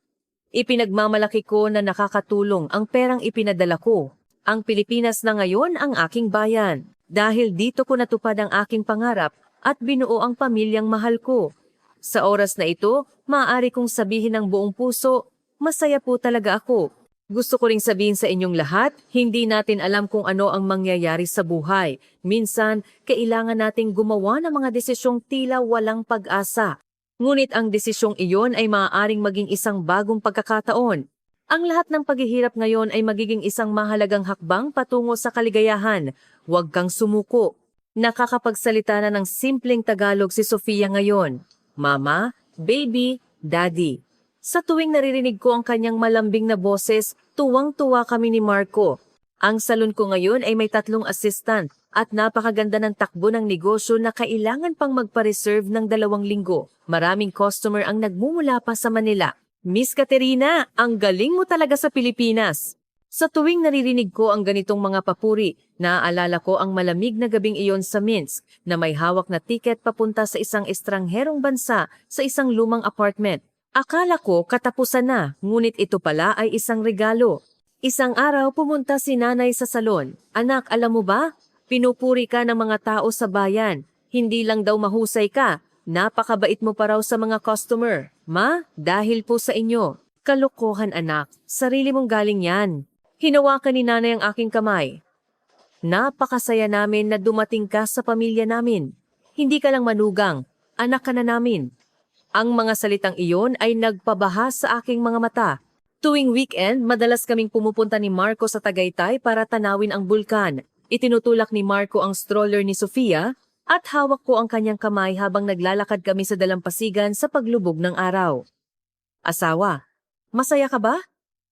Ipinagmamalaki ko na nakakatulong ang perang ipinadala ko. Ang Pilipinas na ngayon ang aking bayan. Dahil dito ko natupad ang aking pangarap at binuo ang pamilyang mahal ko. Sa oras na ito, maaari kong sabihin ng buong puso, masaya po talaga ako. Gusto ko ring sabihin sa inyong lahat, hindi natin alam kung ano ang mangyayari sa buhay. Minsan, kailangan nating gumawa ng mga desisyong tila walang pag-asa. Ngunit ang desisyong iyon ay maaaring maging isang bagong pagkakataon. Ang lahat ng paghihirap ngayon ay magiging isang mahalagang hakbang patungo sa kaligayahan. Huwag kang sumuko. Nakakapagsalita na ng simpleng Tagalog si Sofia ngayon. Mama, baby, daddy. Sa tuwing naririnig ko ang kanyang malambing na boses, tuwang-tuwa kami ni Marco. Ang salon ko ngayon ay may 3 assistant at napakaganda ng takbo ng negosyo na kailangan pang magpa-reserve ng 2 linggo. Maraming customer ang nagmumula pa sa Manila. Miss Katerina, ang galing mo talaga sa Pilipinas. Sa tuwing naririnig ko ang ganitong mga papuri, naaalala ko ang malamig na gabing iyon sa Minsk na may hawak na tiket papunta sa isang estrangherong bansa sa isang lumang apartment. Akala ko katapusan na, ngunit ito pala ay isang regalo. Isang araw pumunta si nanay sa salon. Anak, alam mo ba? Pinupuri ka ng mga tao sa bayan. Hindi lang daw mahusay ka, napakabait mo pa raw sa mga customer. Ma, dahil po sa inyo. Kalokohan anak, sarili mong galing yan. Hinawakan ni nanay ang aking kamay. Napakasaya namin na dumating ka sa pamilya namin. Hindi ka lang manugang, anak ka na namin. Ang mga salitang iyon ay nagpabaha sa aking mga mata. Tuwing weekend, madalas kaming pumupunta ni Marco sa Tagaytay para tanawin ang bulkan. Itinutulak ni Marco ang stroller ni Sofia at hawak ko ang kanyang kamay habang naglalakad kami sa dalampasigan sa paglubog ng araw. Asawa, masaya ka ba?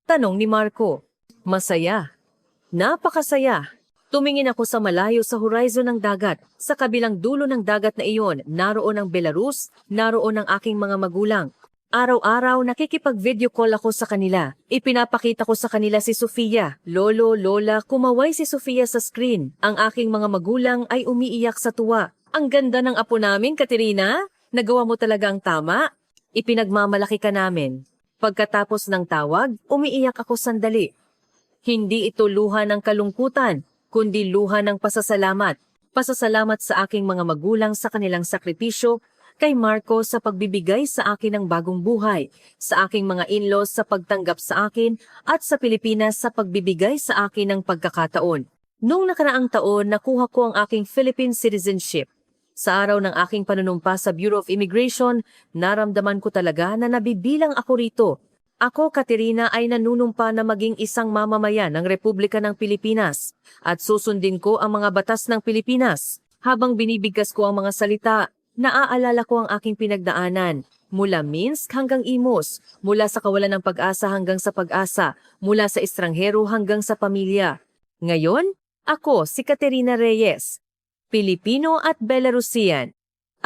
Tanong ni Marco. Masaya. Napakasaya. Tumingin ako sa malayo sa horizon ng dagat. Sa kabilang dulo ng dagat na iyon, naroon ang Belarus, naroon ang aking mga magulang. Araw-araw nakikipag-video call ako sa kanila. Ipinapakita ko sa kanila si Sofia. Lolo, lola, kumaway si Sofia sa screen. Ang aking mga magulang ay umiiyak sa tuwa. Ang ganda ng apo namin, Katerina. Nagawa mo talaga ang tama. Ipinagmamalaki ka namin. Pagkatapos ng tawag, umiiyak ako sandali. Hindi ito luha ng kalungkutan, kundi luha ng pasasalamat. Pasasalamat sa aking mga magulang sa kanilang sakripisyo, kay Marco sa pagbibigay sa akin ng bagong buhay, sa aking mga in-laws sa pagtanggap sa akin, at sa Pilipinas sa pagbibigay sa akin ng pagkakataon. Noong nakaraang taon, nakuha ko ang aking Philippine citizenship. Sa araw ng aking panunumpa sa Bureau of Immigration, naramdaman ko talaga na nabibilang ako rito. Ako, Katerina, ay nanunumpa na maging isang mamamayan ng Republika ng Pilipinas at susundin ko ang mga batas ng Pilipinas. Habang binibigkas ko ang mga salita, naaalala ko ang aking pinagdaanan. Mula Minsk hanggang Imus, mula sa kawalan ng pag-asa hanggang sa pag-asa, mula sa estranghero hanggang sa pamilya. Ngayon, ako si Katerina Reyes, Pilipino at Belarusian.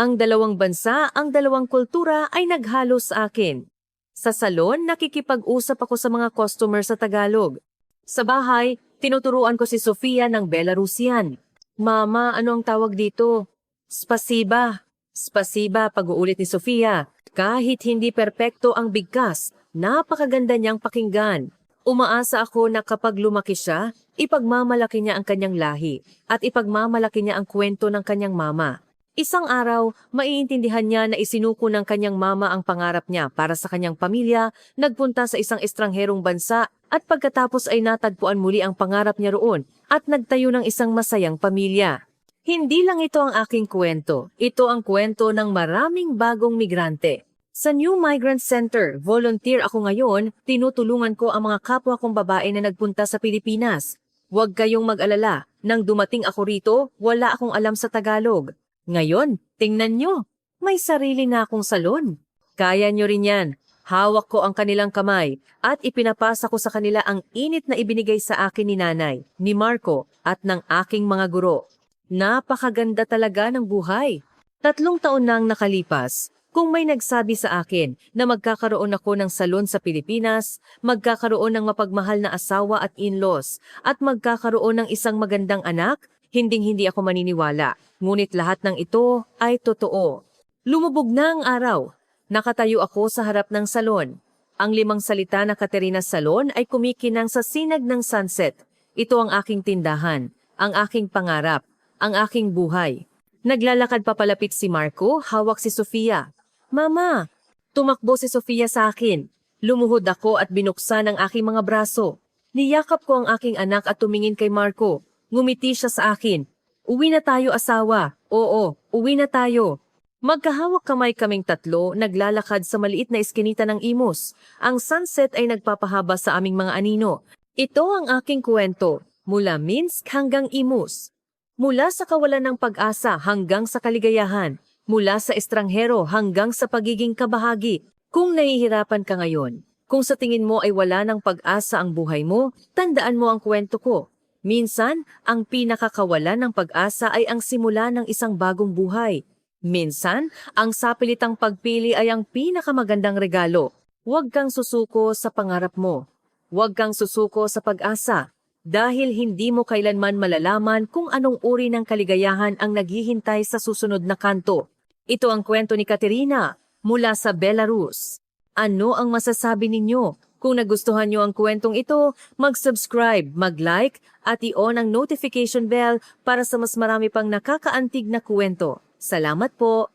Ang dalawang bansa, ang dalawang kultura ay naghalo sa akin. Sa salon, nakikipag-usap ako sa mga customer sa Tagalog. Sa bahay, tinuturuan ko si Sofia ng Belarusian. Mama, ano ang tawag dito? Spasiba. Spasiba, pag-uulit ni Sofia. Kahit hindi perpekto ang bigkas, napakaganda niyang pakinggan. Umaasa ako na kapag lumaki siya, ipagmamalaki niya ang kanyang lahi at ipagmamalaki niya ang kwento ng kanyang mama. Isang araw, maiintindihan niya na isinuko ng kanyang mama ang pangarap niya para sa kanyang pamilya, nagpunta sa isang estrangherong bansa at pagkatapos ay natagpuan muli ang pangarap niya roon at nagtayo ng isang masayang pamilya. Hindi lang ito ang aking kwento, ito ang kwento ng maraming bagong migrante. Sa New Migrant Center, volunteer ako ngayon, tinutulungan ko ang mga kapwa kong babae na nagpunta sa Pilipinas. Huwag kayong mag-alala, nang dumating ako rito, wala akong alam sa Tagalog. Ngayon, tingnan nyo, may sarili na akong salon. Kaya nyo rin yan. Hawak ko ang kanilang kamay at ipinapasa ko sa kanila ang init na ibinigay sa akin ni nanay, ni Marco at ng aking mga guro. Napakaganda talaga ng buhay. 3 taon nang nakalipas, kung may nagsabi sa akin na magkakaroon ako ng salon sa Pilipinas, magkakaroon ng mapagmahal na asawa at in-laws, at magkakaroon ng isang magandang anak, hinding-hindi ako maniniwala. Ngunit lahat ng ito ay totoo. Lumubog na ang araw. Nakatayo ako sa harap ng salon. Ang 5 salita na Katerina Salon ay kumikinang sa sinag ng sunset. Ito ang aking tindahan, ang aking pangarap, ang aking buhay. Naglalakad papalapit si Marco, hawak si Sofia. Mama! Tumakbo si Sofia sa akin. Lumuhod ako at binuksan ang aking mga braso. Niyakap ko ang aking anak at tumingin kay Marco. Ngumiti siya sa akin. Uwi na tayo, asawa. Oo, uwi na tayo. Magkahawak kamay kaming 3, naglalakad sa maliit na iskinita ng Imus. Ang sunset ay nagpapahaba sa aming mga anino. Ito ang aking kwento, mula Minsk hanggang Imus. Mula sa kawalan ng pag-asa hanggang sa kaligayahan. Mula sa estranghero hanggang sa pagiging kabahagi. Kung nahihirapan ka ngayon, kung sa tingin mo ay wala ng pag-asa ang buhay mo, tandaan mo ang kwento ko. Minsan, ang pinakakawalan ng pag-asa ay ang simula ng isang bagong buhay. Minsan, ang sapilitang pagpili ay ang pinakamagandang regalo. Huwag kang susuko sa pangarap mo. Huwag kang susuko sa pag-asa. Dahil hindi mo kailanman malalaman kung anong uri ng kaligayahan ang naghihintay sa susunod na kanto. Ito ang kwento ni Katerina mula sa Belarus. Ano ang masasabi ninyo? Kung nagustuhan nyo ang kwentong ito, mag-subscribe, mag-like, at i-on ang notification bell para sa mas marami pang nakakaantig na kwento. Salamat po!